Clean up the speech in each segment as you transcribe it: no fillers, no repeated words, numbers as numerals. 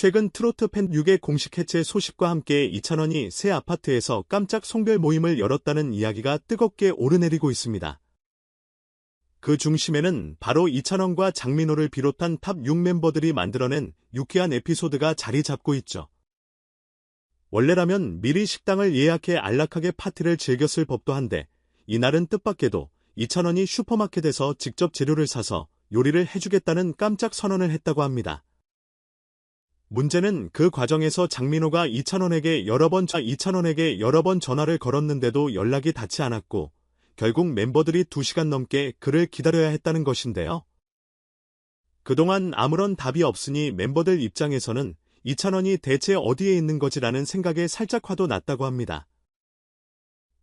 최근 트로트 팬 6의 공식 해체 소식과 함께 이찬원이 새 아파트에서 깜짝 송별 모임을 열었다는 이야기가 뜨겁게 오르내리고 있습니다. 그 중심에는 바로 이찬원과 장민호를 비롯한 탑 6 멤버들이 만들어낸 유쾌한 에피소드가 자리 잡고 있죠. 원래라면 미리 식당을 예약해 안락하게 파티를 즐겼을 법도 한데 이날은 뜻밖에도 이찬원이 슈퍼마켓에서 직접 재료를 사서 요리를 해주겠다는 깜짝 선언을 했다고 합니다. 문제는 그 과정에서 장민호가 이찬원에게 여러 번 전화를 걸었는데도 연락이 닿지 않았고 결국 멤버들이 2시간 넘게 그를 기다려야 했다는 것인데요. 그동안 아무런 답이 없으니 멤버들 입장에서는 이찬원이 대체 어디에 있는 거지라는 생각에 살짝 화도 났다고 합니다.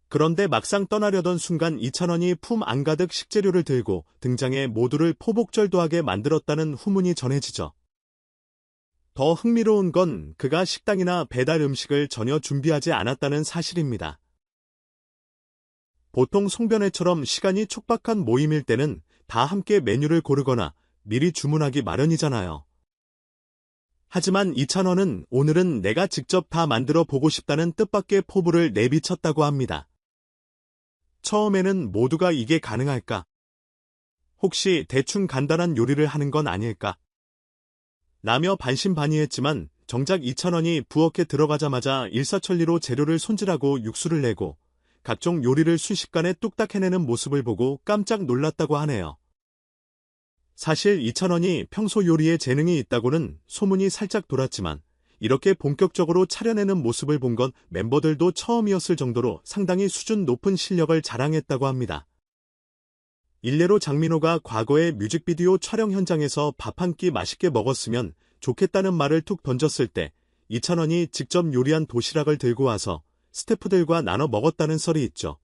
그런데 막상 떠나려던 순간 이찬원이 품 안가득 식재료를 들고 등장해 모두를 포복절도하게 만들었다는 후문이 전해지죠. 더 흥미로운 건 그가 식당이나 배달 음식을 전혀 준비하지 않았다는 사실입니다. 보통 송변회처럼 시간이 촉박한 모임일 때는 다 함께 메뉴를 고르거나 미리 주문하기 마련이잖아요. 하지만 이찬원은 오늘은 내가 직접 다 만들어 보고 싶다는 뜻밖의 포부를 내비쳤다고 합니다. 처음에는 모두가 이게 가능할까? 혹시 대충 간단한 요리를 하는 건 아닐까? 라며 반신반의했지만 정작 이찬원이 부엌에 들어가자마자 일사천리로 재료를 손질하고 육수를 내고 각종 요리를 순식간에 뚝딱 해내는 모습을 보고 깜짝 놀랐다고 하네요. 사실 이찬원이 평소 요리에 재능이 있다고는 소문이 살짝 돌았지만 이렇게 본격적으로 차려내는 모습을 본 건 멤버들도 처음이었을 정도로 상당히 수준 높은 실력을 자랑했다고 합니다. 일례로 장민호가 과거에 뮤직비디오 촬영 현장에서 밥 한 끼 맛있게 먹었으면 좋겠다는 말을 툭 던졌을 때 이찬원이 직접 요리한 도시락을 들고 와서 스태프들과 나눠 먹었다는 썰이 있죠.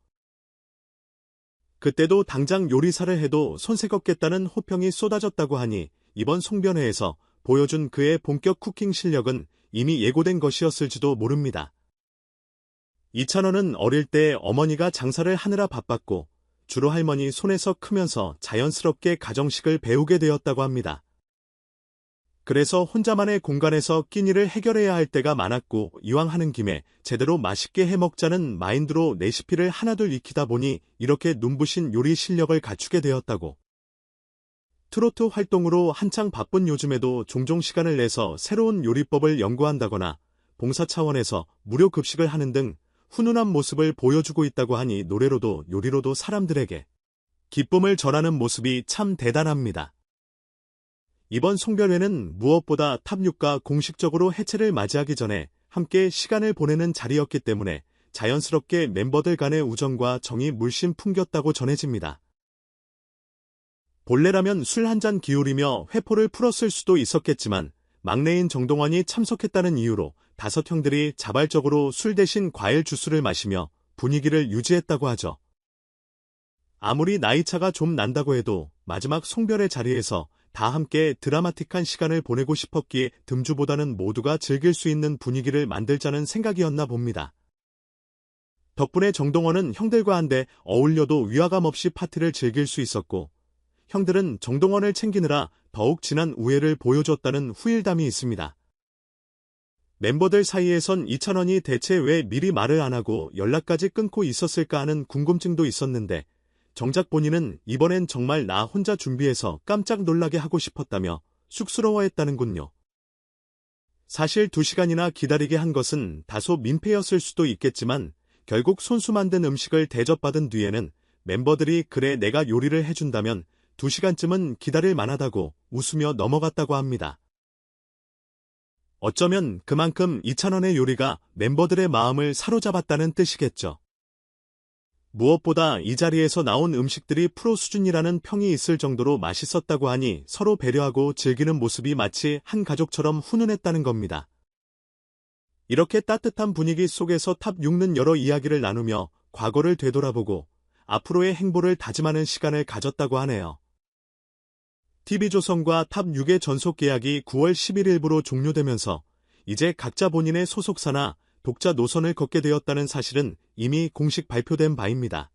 그때도 당장 요리사를 해도 손색 없겠다는 호평이 쏟아졌다고 하니 이번 송변회에서 보여준 그의 본격 쿠킹 실력은 이미 예고된 것이었을지도 모릅니다. 이찬원은 어릴 때 어머니가 장사를 하느라 바빴고 주로 할머니 손에서 크면서 자연스럽게 가정식을 배우게 되었다고 합니다. 그래서 혼자만의 공간에서 끼니를 해결해야 할 때가 많았고 이왕 하는 김에 제대로 맛있게 해먹자는 마인드로 레시피를 하나둘 익히다 보니 이렇게 눈부신 요리 실력을 갖추게 되었다고. 트로트 활동으로 한창 바쁜 요즘에도 종종 시간을 내서 새로운 요리법을 연구한다거나 봉사 차원에서 무료 급식을 하는 등 훈훈한 모습을 보여주고 있다고 하니 노래로도 요리로도 사람들에게 기쁨을 전하는 모습이 참 대단합니다. 이번 송별회는 무엇보다 탑 6가 공식적으로 해체를 맞이하기 전에 함께 시간을 보내는 자리였기 때문에 자연스럽게 멤버들 간의 우정과 정이 물씬 풍겼다고 전해집니다. 본래라면 술 한 잔 기울이며 회포를 풀었을 수도 있었겠지만 막내인 정동원이 참석했다는 이유로 5형들이 자발적으로 술 대신 과일 주스를 마시며 분위기를 유지했다고 하죠. 아무리 나이차가 좀 난다고 해도 마지막 송별회 자리에서 다 함께 드라마틱한 시간을 보내고 싶었기에 듬주보다는 모두가 즐길 수 있는 분위기를 만들자는 생각이었나 봅니다. 덕분에 정동원은 형들과 한데 어울려도 위화감 없이 파티를 즐길 수 있었고 형들은 정동원을 챙기느라 더욱 진한 우애를 보여줬다는 후일담이 있습니다. 멤버들 사이에선 이찬원이 대체 왜 미리 말을 안 하고 연락까지 끊고 있었을까 하는 궁금증도 있었는데 정작 본인은 이번엔 정말 나 혼자 준비해서 깜짝 놀라게 하고 싶었다며 쑥스러워했다는군요. 사실 2시간이나 기다리게 한 것은 다소 민폐였을 수도 있겠지만 결국 손수 만든 음식을 대접받은 뒤에는 멤버들이 그래 내가 요리를 해준다면 2시간쯤은 기다릴 만하다고 웃으며 넘어갔다고 합니다. 어쩌면 그만큼 이찬원의 요리가 멤버들의 마음을 사로잡았다는 뜻이겠죠. 무엇보다 이 자리에서 나온 음식들이 프로 수준이라는 평이 있을 정도로 맛있었다고 하니 서로 배려하고 즐기는 모습이 마치 한 가족처럼 훈훈했다는 겁니다. 이렇게 따뜻한 분위기 속에서 탑 6는 여러 이야기를 나누며 과거를 되돌아보고 앞으로의 행보를 다짐하는 시간을 가졌다고 하네요. TV조선과 탑 6의 전속 계약이 9월 11일부로 종료되면서 이제 각자 본인의 소속사나 독자 노선을 걷게 되었다는 사실은 이미 공식 발표된 바입니다.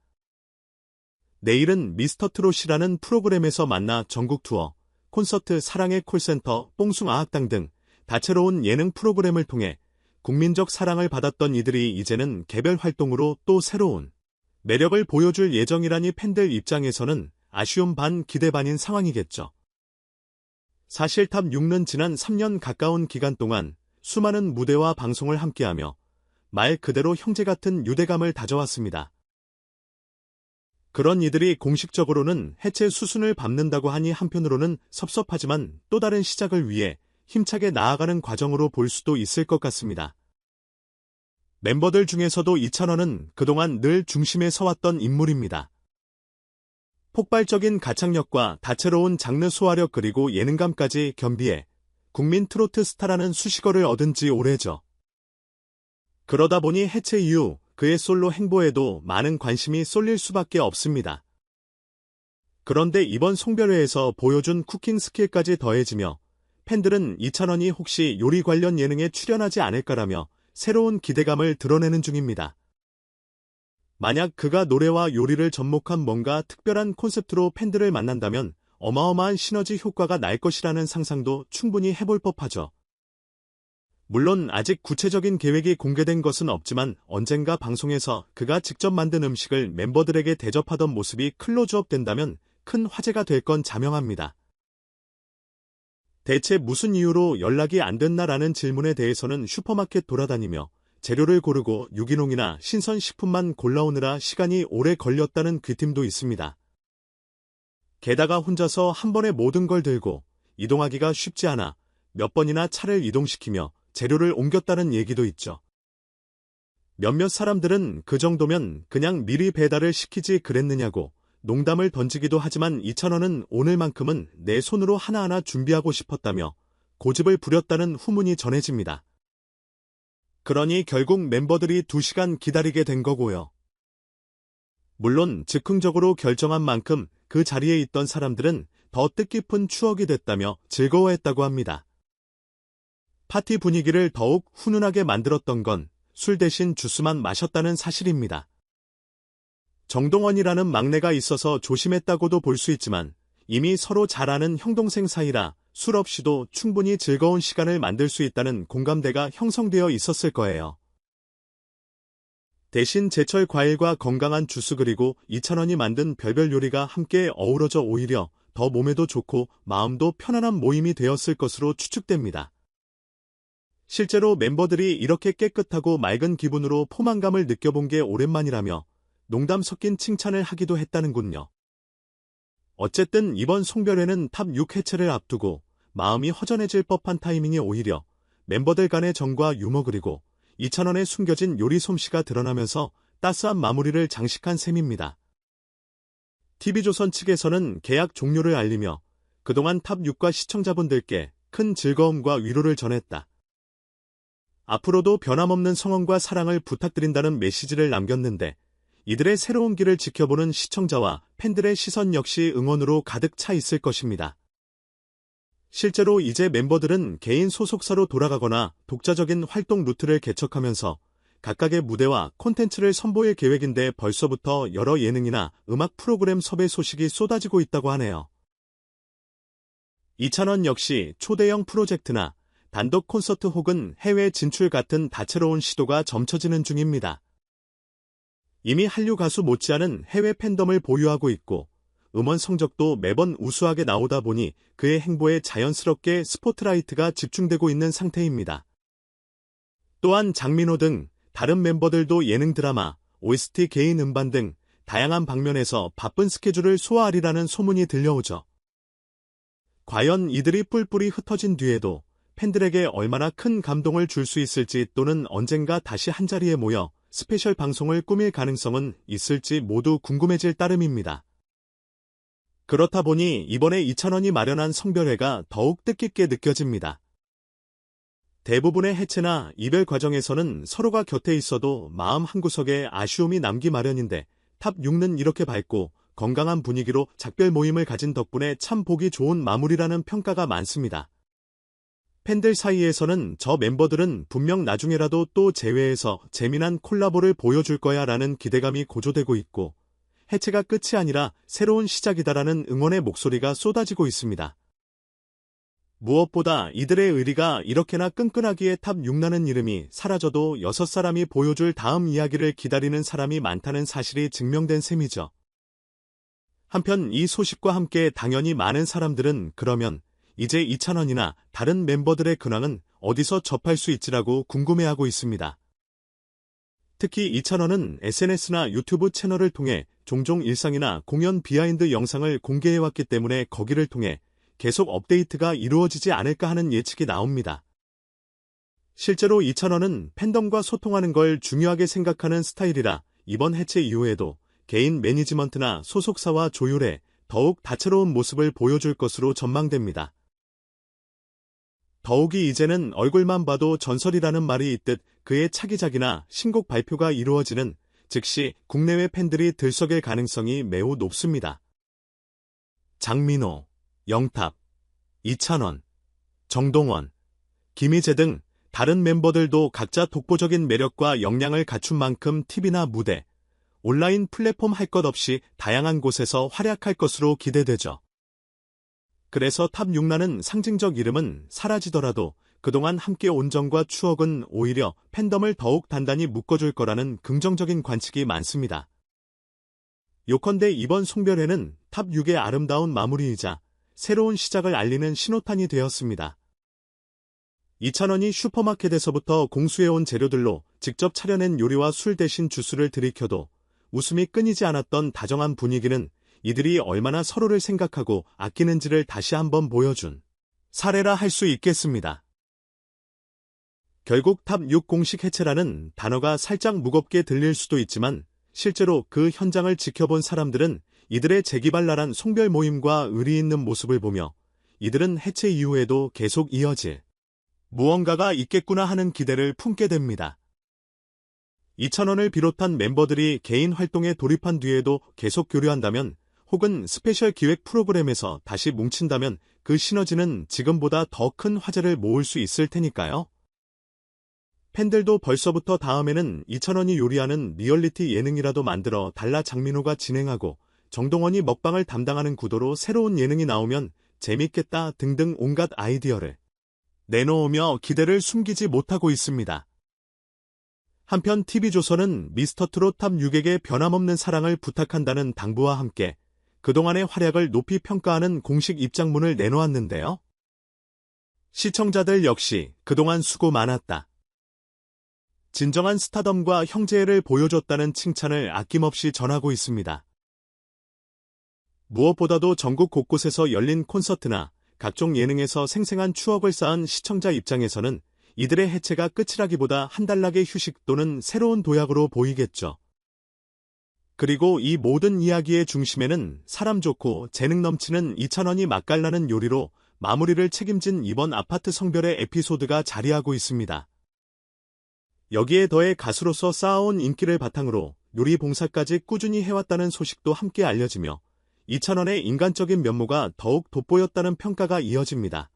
내일은 미스터트롯이라는 프로그램에서 만나 전국 투어, 콘서트 사랑의 콜센터, 뽕숭아학당 등 다채로운 예능 프로그램을 통해 국민적 사랑을 받았던 이들이 이제는 개별 활동으로 또 새로운 매력을 보여줄 예정이라니 팬들 입장에서는 아쉬움 반 기대 반인 상황이겠죠. 사실 탑 6는 지난 3년 가까운 기간 동안 수많은 무대와 방송을 함께하며 말 그대로 형제 같은 유대감을 다져왔습니다. 그런 이들이 공식적으로는 해체 수순을 밟는다고 하니 한편으로는 섭섭하지만 또 다른 시작을 위해 힘차게 나아가는 과정으로 볼 수도 있을 것 같습니다. 멤버들 중에서도 이찬원은 그동안 늘 중심에 서왔던 인물입니다. 폭발적인 가창력과 다채로운 장르 소화력 그리고 예능감까지 겸비해 국민 트로트 스타라는 수식어를 얻은 지 오래죠. 그러다 보니 해체 이후 그의 솔로 행보에도 많은 관심이 쏠릴 수밖에 없습니다. 그런데 이번 송별회에서 보여준 쿠킹 스킬까지 더해지며 팬들은 이찬원이 혹시 요리 관련 예능에 출연하지 않을까라며 새로운 기대감을 드러내는 중입니다. 만약 그가 노래와 요리를 접목한 뭔가 특별한 콘셉트로 팬들을 만난다면 어마어마한 시너지 효과가 날 것이라는 상상도 충분히 해볼 법하죠. 물론 아직 구체적인 계획이 공개된 것은 없지만 언젠가 방송에서 그가 직접 만든 음식을 멤버들에게 대접하던 모습이 클로즈업 된다면 큰 화제가 될 건 자명합니다. 대체 무슨 이유로 연락이 안 됐나라는 질문에 대해서는 슈퍼마켓 돌아다니며 재료를 고르고 유기농이나 신선식품만 골라오느라 시간이 오래 걸렸다는 귀띔도 있습니다. 게다가 혼자서 한 번에 모든 걸 들고 이동하기가 쉽지 않아 몇 번이나 차를 이동시키며 재료를 옮겼다는 얘기도 있죠. 몇몇 사람들은 그 정도면 그냥 미리 배달을 시키지 그랬느냐고 농담을 던지기도 하지만 이찬원은 오늘만큼은 내 손으로 하나하나 준비하고 싶었다며 고집을 부렸다는 후문이 전해집니다. 그러니 결국 멤버들이 2시간 기다리게 된 거고요. 물론 즉흥적으로 결정한 만큼 그 자리에 있던 사람들은 더 뜻깊은 추억이 됐다며 즐거워했다고 합니다. 파티 분위기를 더욱 훈훈하게 만들었던 건 술 대신 주스만 마셨다는 사실입니다. 정동원이라는 막내가 있어서 조심했다고도 볼 수 있지만 이미 서로 잘 아는 형동생 사이라 술 없이도 충분히 즐거운 시간을 만들 수 있다는 공감대가 형성되어 있었을 거예요. 대신 제철 과일과 건강한 주스 그리고 이찬원이 만든 별별 요리가 함께 어우러져 오히려 더 몸에도 좋고 마음도 편안한 모임이 되었을 것으로 추측됩니다. 실제로 멤버들이 이렇게 깨끗하고 맑은 기분으로 포만감을 느껴본 게 오랜만이라며 농담 섞인 칭찬을 하기도 했다는군요. 어쨌든 이번 송별회는 탑 6 해체를 앞두고 마음이 허전해질 법한 타이밍이 오히려 멤버들 간의 정과 유머 그리고 이찬원의 숨겨진 요리 솜씨가 드러나면서 따스한 마무리를 장식한 셈입니다. TV조선 측에서는 계약 종료를 알리며 그동안 탑 6과 시청자분들께 큰 즐거움과 위로를 전했다. 앞으로도 변함없는 성원과 사랑을 부탁드린다는 메시지를 남겼는데 이들의 새로운 길을 지켜보는 시청자와 팬들의 시선 역시 응원으로 가득 차 있을 것입니다. 실제로 이제 멤버들은 개인 소속사로 돌아가거나 독자적인 활동 루트를 개척하면서 각각의 무대와 콘텐츠를 선보일 계획인데 벌써부터 여러 예능이나 음악 프로그램 섭외 소식이 쏟아지고 있다고 하네요. 이찬원 역시 초대형 프로젝트나 단독 콘서트 혹은 해외 진출 같은 다채로운 시도가 점쳐지는 중입니다. 이미 한류 가수 못지않은 해외 팬덤을 보유하고 있고 음원 성적도 매번 우수하게 나오다 보니 그의 행보에 자연스럽게 스포트라이트가 집중되고 있는 상태입니다. 또한 장민호 등 다른 멤버들도 예능 드라마, OST 개인 음반 등 다양한 방면에서 바쁜 스케줄을 소화하리라는 소문이 들려오죠. 과연 이들이 뿔뿔이 흩어진 뒤에도 팬들에게 얼마나 큰 감동을 줄 수 있을지 또는 언젠가 다시 한자리에 모여 스페셜 방송을 꾸밀 가능성은 있을지 모두 궁금해질 따름입니다. 그렇다 보니 이번에 이찬원이 마련한 송별회가 더욱 뜻깊게 느껴집니다. 대부분의 해체나 이별 과정에서는 서로가 곁에 있어도 마음 한구석에 아쉬움이 남기 마련인데 탑 6는 이렇게 밝고 건강한 분위기로 작별 모임을 가진 덕분에 참 보기 좋은 마무리라는 평가가 많습니다. 팬들 사이에서는 저 멤버들은 분명 나중에라도 또 재회해서 재미난 콜라보를 보여줄 거야 라는 기대감이 고조되고 있고 해체가 끝이 아니라 새로운 시작이다라는 응원의 목소리가 쏟아지고 있습니다. 무엇보다 이들의 의리가 이렇게나 끈끈하기에 탑6라는 이름이 사라져도 6사람이 보여줄 다음 이야기를 기다리는 사람이 많다는 사실이 증명된 셈이죠. 한편 이 소식과 함께 당연히 많은 사람들은 그러면 이제 이찬원이나 다른 멤버들의 근황은 어디서 접할 수 있지라고 궁금해하고 있습니다. 특히 이찬원은 SNS나 유튜브 채널을 통해 종종 일상이나 공연 비하인드 영상을 공개해왔기 때문에 거기를 통해 계속 업데이트가 이루어지지 않을까 하는 예측이 나옵니다. 실제로 이찬원은 팬덤과 소통하는 걸 중요하게 생각하는 스타일이라 이번 해체 이후에도 개인 매니지먼트나 소속사와 조율해 더욱 다채로운 모습을 보여줄 것으로 전망됩니다. 더욱이 이제는 얼굴만 봐도 전설이라는 말이 있듯 그의 차기작이나 신곡 발표가 이루어지는 즉시 국내외 팬들이 들썩일 가능성이 매우 높습니다. 장민호, 영탑, 이찬원, 정동원, 김희재 등 다른 멤버들도 각자 독보적인 매력과 역량을 갖춘 만큼 TV나 무대, 온라인 플랫폼 할 것 없이 다양한 곳에서 활약할 것으로 기대되죠. 그래서 탑6라는 상징적 이름은 사라지더라도 그동안 함께 온 정과 추억은 오히려 팬덤을 더욱 단단히 묶어줄 거라는 긍정적인 관측이 많습니다. 요컨대 이번 송별회는 탑6의 아름다운 마무리이자 새로운 시작을 알리는 신호탄이 되었습니다. 이찬원이 슈퍼마켓에서부터 공수해온 재료들로 직접 차려낸 요리와 술 대신 주스를 들이켜도 웃음이 끊이지 않았던 다정한 분위기는 이들이 얼마나 서로를 생각하고 아끼는지를 다시 한번 보여준 사례라 할 수 있겠습니다. 결국 탑6 공식 해체라는 단어가 살짝 무겁게 들릴 수도 있지만 실제로 그 현장을 지켜본 사람들은 이들의 재기발랄한 송별 모임과 의리 있는 모습을 보며 이들은 해체 이후에도 계속 이어질 무언가가 있겠구나 하는 기대를 품게 됩니다. 이찬원을 비롯한 멤버들이 개인 활동에 돌입한 뒤에도 계속 교류한다면 혹은 스페셜 기획 프로그램에서 다시 뭉친다면 그 시너지는 지금보다 더 큰 화제를 모을 수 있을 테니까요. 팬들도 벌써부터 다음에는 이찬원이 요리하는 리얼리티 예능이라도 만들어 달라 장민호가 진행하고 정동원이 먹방을 담당하는 구도로 새로운 예능이 나오면 재밌겠다 등등 온갖 아이디어를 내놓으며 기대를 숨기지 못하고 있습니다. 한편 TV조선은 미스터트롯 탑6에게 변함없는 사랑을 부탁한다는 당부와 함께 그동안의 활약을 높이 평가하는 공식 입장문을 내놓았는데요. 시청자들 역시 그동안 수고 많았다. 진정한 스타덤과 형제애를 보여줬다는 칭찬을 아낌없이 전하고 있습니다. 무엇보다도 전국 곳곳에서 열린 콘서트나 각종 예능에서 생생한 추억을 쌓은 시청자 입장에서는 이들의 해체가 끝이라기보다 한 단락의 휴식 또는 새로운 도약으로 보이겠죠. 그리고 이 모든 이야기의 중심에는 사람 좋고 재능 넘치는 이찬원이 맛깔나는 요리로 마무리를 책임진 이번 아파트 성별의 에피소드가 자리하고 있습니다. 여기에 더해 가수로서 쌓아온 인기를 바탕으로 요리 봉사까지 꾸준히 해왔다는 소식도 함께 알려지며 이찬원의 인간적인 면모가 더욱 돋보였다는 평가가 이어집니다.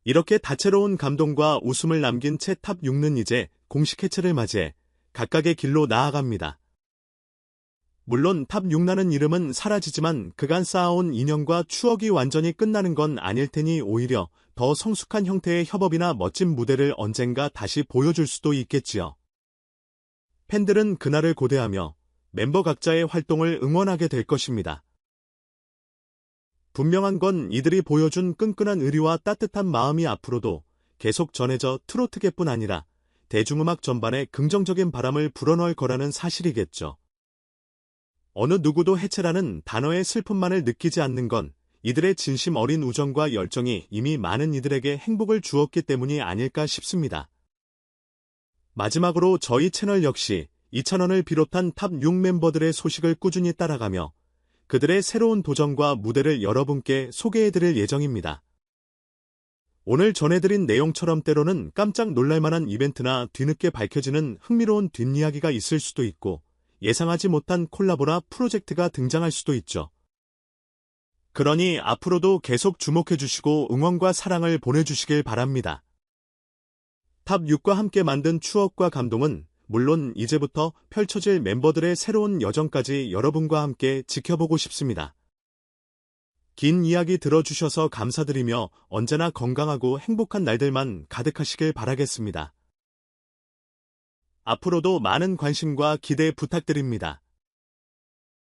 이렇게 다채로운 감동과 웃음을 남긴 채 탑6는 이제 공식 해체를 맞이해 각각의 길로 나아갑니다. 물론 탑6라는 이름은 사라지지만 그간 쌓아온 인연과 추억이 완전히 끝나는 건 아닐 테니 오히려 더 성숙한 형태의 협업이나 멋진 무대를 언젠가 다시 보여줄 수도 있겠지요. 팬들은 그날을 고대하며 멤버 각자의 활동을 응원하게 될 것입니다. 분명한 건 이들이 보여준 끈끈한 의리와 따뜻한 마음이 앞으로도 계속 전해져 트로트계뿐 아니라 대중음악 전반에 긍정적인 바람을 불어넣을 거라는 사실이겠죠. 어느 누구도 해체라는 단어의 슬픔만을 느끼지 않는 건 이들의 진심 어린 우정과 열정이 이미 많은 이들에게 행복을 주었기 때문이 아닐까 싶습니다. 마지막으로 저희 채널 역시 이찬원을 비롯한 탑6 멤버들의 소식을 꾸준히 따라가며 그들의 새로운 도전과 무대를 여러분께 소개해드릴 예정입니다. 오늘 전해드린 내용처럼 때로는 깜짝 놀랄만한 이벤트나 뒤늦게 밝혀지는 흥미로운 뒷이야기가 있을 수도 있고 예상하지 못한 콜라보나 프로젝트가 등장할 수도 있죠. 그러니 앞으로도 계속 주목해주시고 응원과 사랑을 보내주시길 바랍니다. 탑6과 함께 만든 추억과 감동은 물론 이제부터 펼쳐질 멤버들의 새로운 여정까지 여러분과 함께 지켜보고 싶습니다. 긴 이야기 들어주셔서 감사드리며 언제나 건강하고 행복한 날들만 가득하시길 바라겠습니다. 앞으로도 많은 관심과 기대 부탁드립니다.